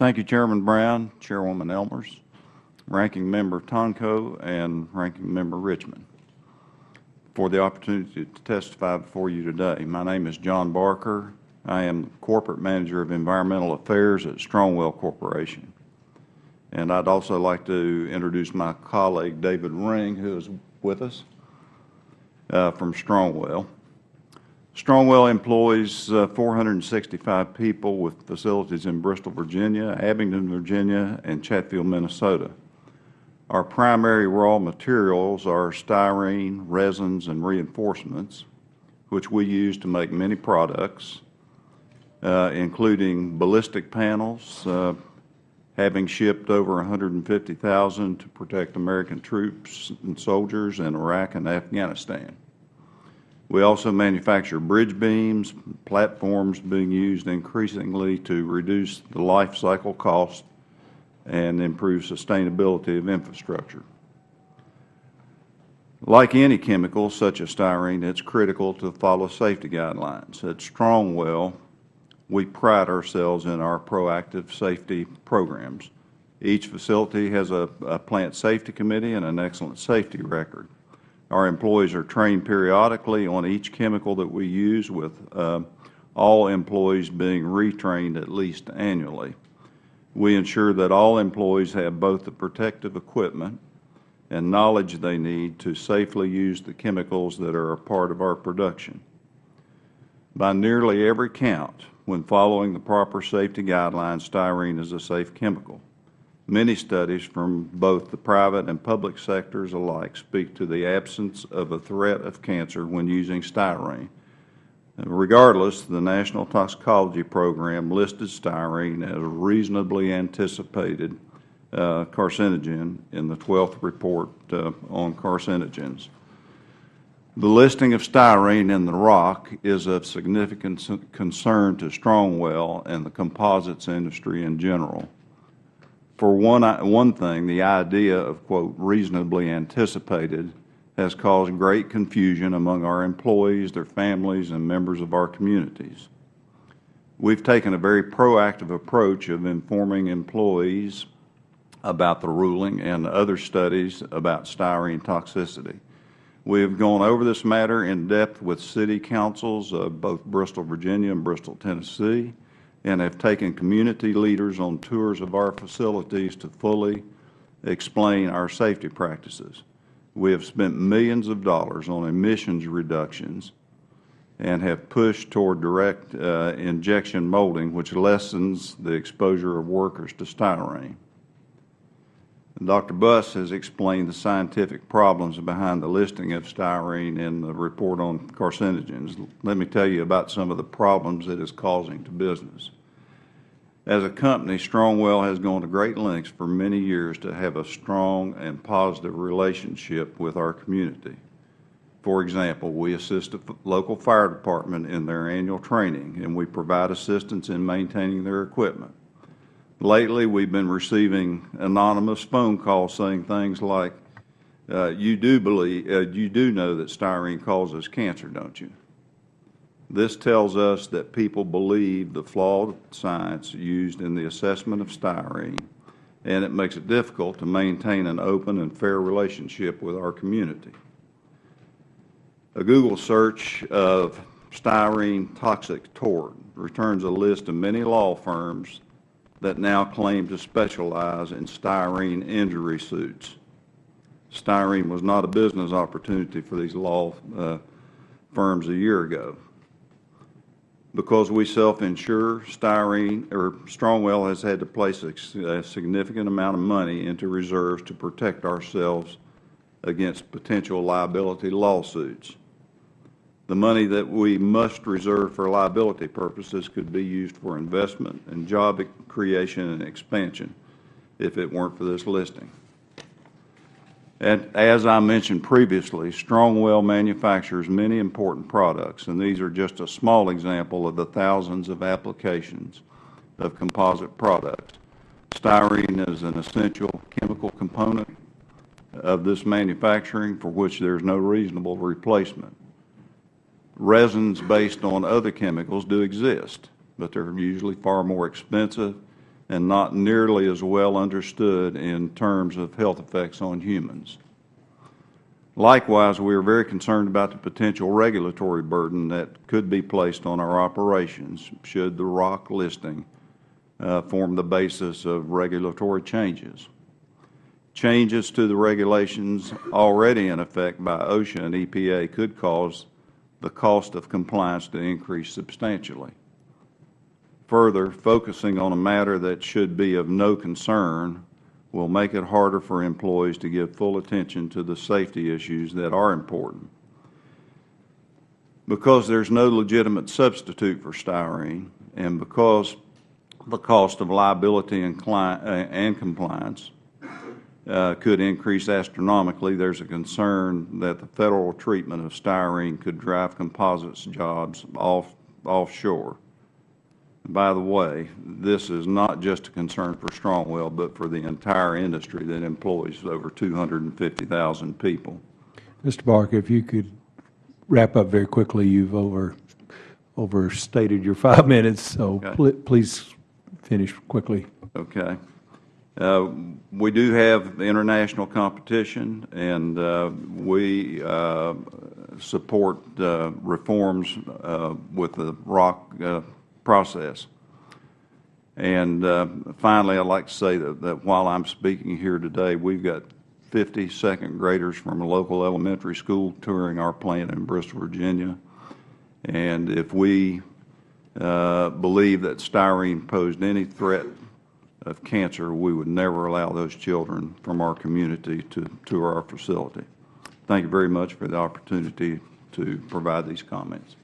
Thank you, Chairman Brown, Chairwoman Elmers, Ranking Member Tonko, and Ranking Member Richmond, for the opportunity to testify before you today. My name is John Barker. I am Corporate Manager of Environmental Affairs at Strongwell Corporation. And I'd also like to introduce my colleague, David Ring, who is with us from Strongwell. Strongwell employs 465 people with facilities in Bristol, Virginia, Abingdon, Virginia, and Chatfield, Minnesota. Our primary raw materials are styrene, resins, and reinforcements, which we use to make many products, including ballistic panels, having shipped over 150,000 to protect American troops and soldiers in Iraq and Afghanistan. We also manufacture bridge beams, platforms being used increasingly to reduce the life cycle cost and improve sustainability of infrastructure. Like any chemical, such as styrene, it's critical to follow safety guidelines. At Strongwell, we pride ourselves in our proactive safety programs. Each facility has a plant safety committee and an excellent safety record. Our employees are trained periodically on each chemical that we use, with all employees being retrained at least annually. We ensure that all employees have both the protective equipment and knowledge they need to safely use the chemicals that are a part of our production. By nearly every count, when following the proper safety guidelines, styrene is a safe chemical. Many studies from both the private and public sectors alike speak to the absence of a threat of cancer when using styrene. Regardless, the National Toxicology Program listed styrene as a reasonably anticipated carcinogen in the 12th report on carcinogens. The listing of styrene in the rock is of significant concern to Strongwell and the composites industry in general. For one thing, the idea of, quote, reasonably anticipated has caused great confusion among our employees, their families, and members of our communities. We've taken a very proactive approach of informing employees about the ruling and other studies about styrene toxicity. We have gone over this matter in depth with city councils of both Bristol, Virginia and Bristol, Tennessee, and have taken community leaders on tours of our facilities to fully explain our safety practices. We have spent millions of dollars on emissions reductions and have pushed toward direct injection molding, which lessens the exposure of workers to styrene. Dr. Buss has explained the scientific problems behind the listing of styrene in the report on carcinogens. Let me tell you about some of the problems it is causing to business. As a company, Strongwell has gone to great lengths for many years to have a strong and positive relationship with our community. For example, we assist a local fire department in their annual training, and we provide assistance in maintaining their equipment. Lately, we've been receiving anonymous phone calls saying things like, you do know that styrene causes cancer, don't you? This tells us that people believe the flawed science used in the assessment of styrene, and it makes it difficult to maintain an open and fair relationship with our community. A Google search of styrene toxic tort returns a list of many law firms that now claim to specialize in styrene injury suits. Styrene was not a business opportunity for these law firms a year ago. Because we self-insure, Strongwell has had to place a significant amount of money into reserves to protect ourselves against potential liability lawsuits. The money that we must reserve for liability purposes could be used for investment and job creation and expansion if it weren't for this listing. And as I mentioned previously, Strongwell manufactures many important products, and these are just a small example of the thousands of applications of composite products. Styrene is an essential chemical component of this manufacturing for which there is no reasonable replacement. Resins based on other chemicals do exist, but they're usually far more expensive and not nearly as well understood in terms of health effects on humans. Likewise, we are very concerned about the potential regulatory burden that could be placed on our operations should the ROC listing form the basis of regulatory changes. Changes to the regulations already in effect by OSHA and EPA could cause the cost of compliance to increase substantially. Further, focusing on a matter that should be of no concern will make it harder for employees to give full attention to the safety issues that are important. Because there's no legitimate substitute for styrene, and because the cost of liability and compliance could increase astronomically, there's a concern that the federal treatment of styrene could drive composites jobs offshore. By the way, this is not just a concern for Strongwell, but for the entire industry that employs over 250,000 people. Mr. Barker, if you could wrap up very quickly. You've overstated your 5 minutes, so okay. Please finish quickly. Okay. We do have international competition, and we support reforms with the ROC process. And finally, I'd like to say that while I'm speaking here today, we've got 50 second graders from a local elementary school touring our plant in Bristol, Virginia. And if we believe that styrene posed any threat of cancer, we would never allow those children from our community to tour our facility. Thank you very much for the opportunity to provide these comments.